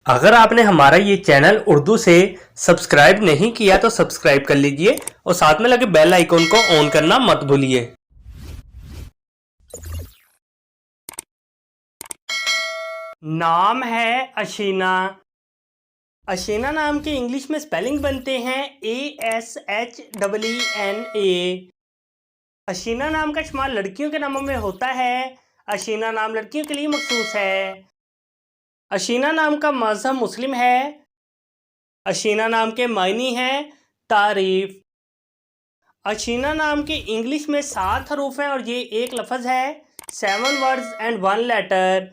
अगर आपने हमारा ये चैनल उर्दू से सब्सक्राइब नहीं किया तो सब्सक्राइब कर लीजिए और साथ में लगे बेल आइकॉन को ऑन करना मत भूलिए। नाम है अशीना। अशीना नाम के इंग्लिश में स्पेलिंग बनते हैं ASHEENA। अशीना नाम का इस्तेमाल लड़कियों के नामों में होता है। अशीना नाम लड़कियों के लिए मखसूस है। अशीना नाम का मज़हब मुस्लिम है। अशीना नाम के मायनी हैं तारीफ। अशीना नाम के इंग्लिश में 7 हरूफ हैं और ये एक लफ्ज़ है। 7 वर्ड्स एंड 1 लेटर।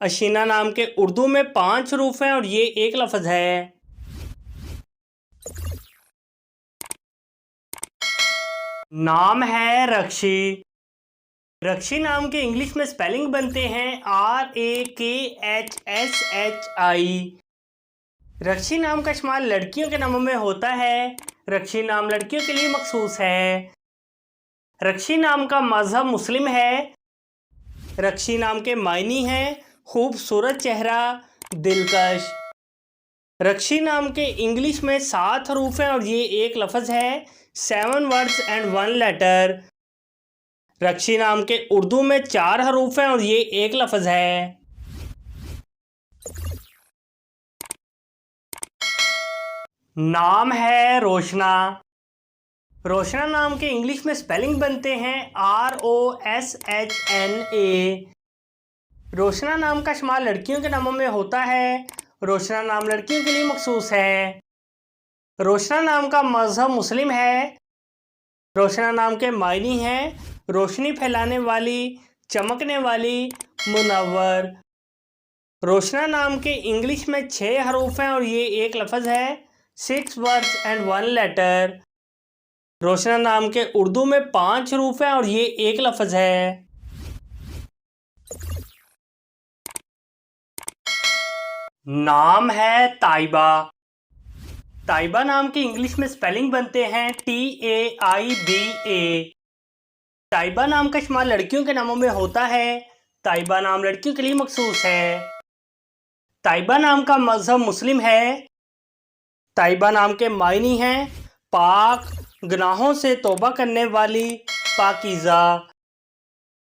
अशीना नाम के उर्दू में 5 हरूफ हैं और ये एक लफ्ज़ है। नाम है रक्षी। रक्षी नाम के इंग्लिश में स्पेलिंग बनते हैं RAKHSHI। रक्षी नाम का इस्तेमाल लड़कियों के नामों में होता है। रक्षी नाम लड़कियों के लिए मखसूस है। रक्षी नाम का मज़हब मुस्लिम है। रक्षी नाम के मायनी हैं खूबसूरत चेहरा, दिलकश। रक्षी नाम के इंग्लिश में 7 हरूफ हैं और ये एक लफ्ज़ है। 7 वर्ड्स एंड 1 लेटर। रक्षी नाम के उर्दू में 4 हरूफ हैं और ये एक लफ्ज़ है। नाम है रोशना। रोशना नाम के इंग्लिश में स्पेलिंग बनते हैं ROSHNA। रोशना नाम का इस्तेमाल लड़कियों के नामों में होता है। रोशना नाम लड़कियों के लिए मखसूस है। रोशना नाम का मज़हब मुस्लिम है। रोशना नाम के मायनी हैं रोशनी फैलाने वाली, चमकने वाली, मुनव्वर। रोशना नाम के इंग्लिश में 6 हरूफ हैं और ये एक लफ्ज़ है। 6 वर्ड्स एंड 1 लेटर। रोशना नाम के उर्दू में 5 हरूफ हैं और ये एक लफ्ज़ है। नाम है ताइबा। ताइबा नाम के इंग्लिश में स्पेलिंग बनते हैं TAIBA। ताइबा नाम का इस्तेमाल लड़कियों के नामों में होता है। ताइबा नाम लड़कियों के लिए मखसूस है। ताइबा नाम का मज़हब मुस्लिम है। ताइबा नाम के मायनी हैं पाक, गुनाहों से तौबा करने वाली, पाकीज़ा।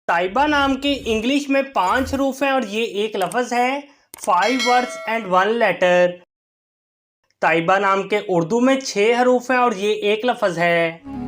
ताइबा नाम के इंग्लिश में 5 हरूफ हैं और ये एक लफ्ज़ है। 5 वर्ड्स एंड 1 लेटर। ताइबा नाम के उर्दू में 6 हरूफ हैं और ये एक लफ्ज़ है।